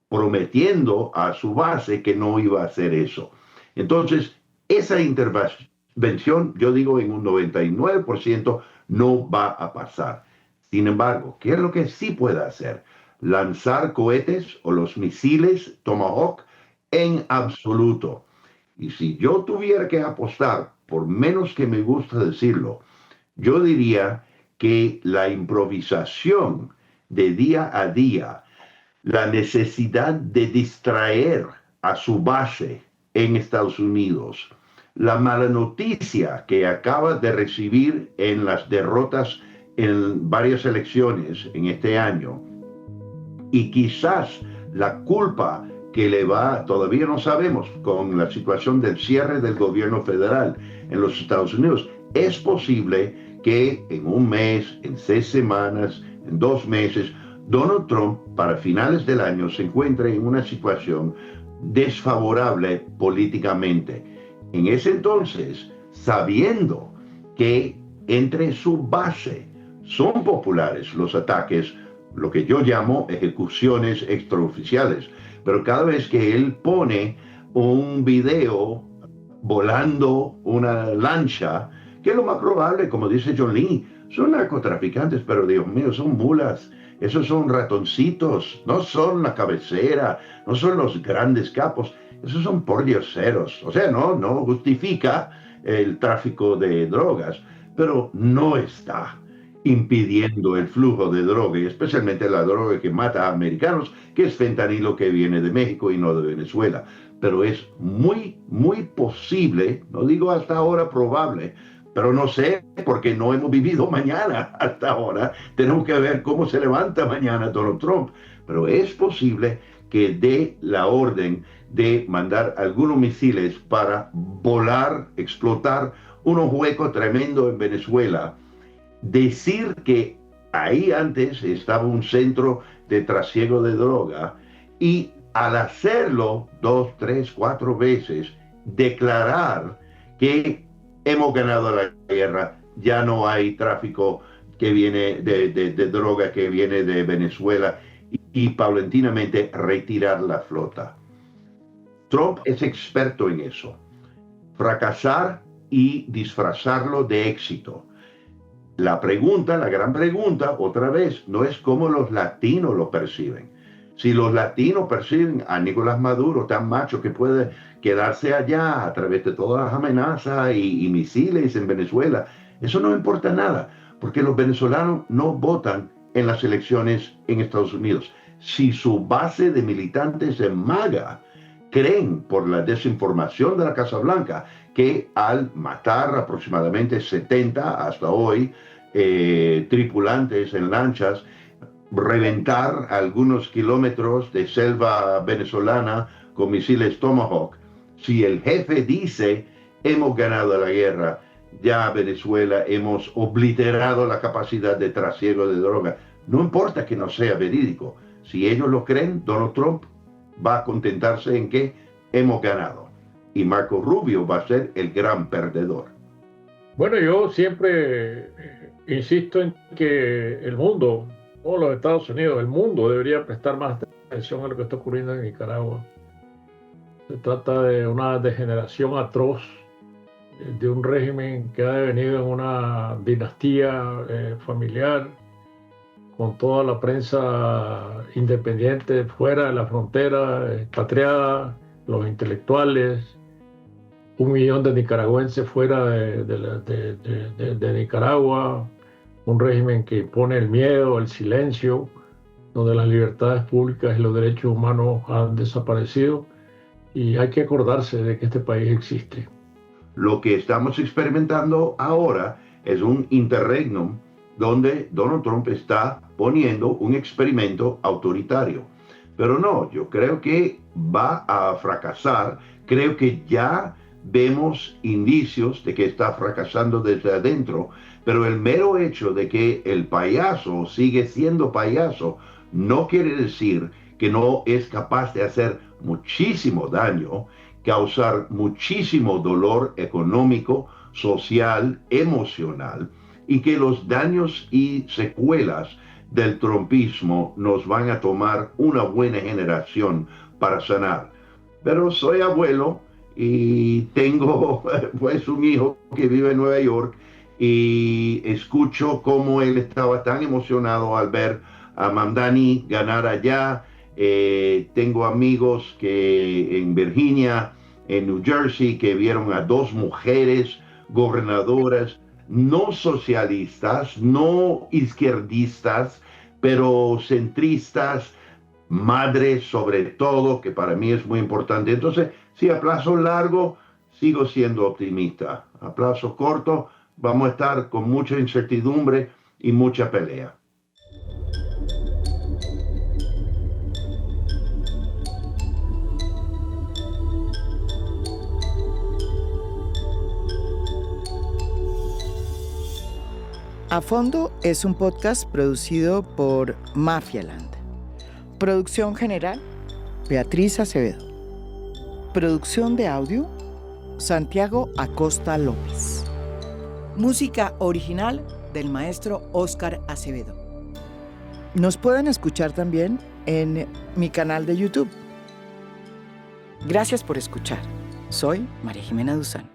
prometiendo a su base que no iba a hacer eso. Entonces, esa intervención, yo digo en un 99%, no va a pasar. Sin embargo, ¿qué es lo que sí puede hacer? Lanzar cohetes o los misiles Tomahawk en absoluto. Y si yo tuviera que apostar, por menos que me gusta decirlo, yo diría que la improvisación de día a día, la necesidad de distraer a su base en Estados Unidos, la mala noticia que acaba de recibir en las derrotas en varias elecciones en este año, y quizás la culpa que le va, todavía no sabemos, con la situación del cierre del gobierno federal en los Estados Unidos, es posible que en un mes, en 6 semanas, en 2 meses, Donald Trump para finales del año se encuentre en una situación desfavorable políticamente. En ese entonces, sabiendo que entre su base son populares los ataques, lo que yo llamo ejecuciones extraoficiales, pero cada vez que él pone un video volando una lancha, que es lo más probable, como dice John Lee, son narcotraficantes, pero Dios mío, son mulas. Esos son ratoncitos, no son la cabecera, no son los grandes capos, esos son pordioseros. O sea, no justifica el tráfico de drogas, pero no está impidiendo el flujo de droga, y especialmente la droga que mata a americanos, que es fentanilo que viene de México y no de Venezuela. Pero es muy, muy posible, no digo hasta ahora probable, pero no sé, porque no hemos vivido mañana hasta ahora. Tenemos que ver cómo se levanta mañana Donald Trump. Pero es posible que dé la orden de mandar algunos misiles para volar, explotar unos huecos tremendos en Venezuela. Decir que ahí antes estaba un centro de trasiego de droga y al hacerlo 2, 3, 4 veces, declarar que hemos ganado la guerra, ya no hay tráfico que viene de droga que viene de Venezuela y paulatinamente retirar la flota. Trump es experto en eso, fracasar y disfrazarlo de éxito. La pregunta, la gran pregunta, otra vez, no es cómo los latinos lo perciben. Si los latinos perciben a Nicolás Maduro tan macho que puede quedarse allá a través de todas las amenazas y misiles en Venezuela, eso no importa nada, porque los venezolanos no votan en las elecciones en Estados Unidos. Si su base de militantes en MAGA creen por la desinformación de la Casa Blanca que al matar aproximadamente 70 hasta hoy tripulantes en lanchas, reventar algunos kilómetros de selva venezolana con misiles Tomahawk, si el jefe dice hemos ganado la guerra, ya Venezuela hemos obliterado la capacidad de trasiego de droga, no importa que no sea verídico, si ellos lo creen, Donald Trump va a contentarse en que hemos ganado y Marco Rubio va a ser el gran perdedor. Bueno, yo siempre insisto en que el mundo, o los Estados Unidos, el mundo debería prestar más atención a lo que está ocurriendo en Nicaragua. Se trata de una degeneración atroz, de un régimen que ha devenido en una dinastía familiar, con toda la prensa independiente fuera de la frontera, expatriada, los intelectuales, 1 millón de nicaragüenses fuera de Nicaragua, un régimen que impone el miedo, el silencio, donde las libertades públicas y los derechos humanos han desaparecido, y hay que acordarse de que este país existe. Lo que estamos experimentando ahora es un interregnum donde Donald Trump está poniendo un experimento autoritario. Pero no, yo creo que va a fracasar. Creo que ya vemos indicios de que está fracasando desde adentro, pero el mero hecho de que el payaso sigue siendo payaso no quiere decir que no es capaz de hacer muchísimo daño, causar muchísimo dolor económico, social, emocional, y que los daños y secuelas del trumpismo nos van a tomar una buena generación para sanar. Pero soy abuelo y tengo pues un hijo que vive en Nueva York y escucho cómo él estaba tan emocionado al ver a Mamdani ganar allá. Tengo amigos que en Virginia, en New Jersey, que vieron a dos mujeres gobernadoras no socialistas, no izquierdistas, pero centristas, madres sobre todo, que para mí es muy importante. Entonces, sí, a plazo largo sigo siendo optimista. A plazo corto vamos a estar con mucha incertidumbre y mucha pelea. A Fondo es un podcast producido por Mafialand. Producción general, Beatriz Acevedo. Producción de audio, Santiago Acosta López. Música original del maestro Óscar Acevedo. Nos pueden escuchar también en mi canal de YouTube. Gracias por escuchar. Soy María Jimena Duzán.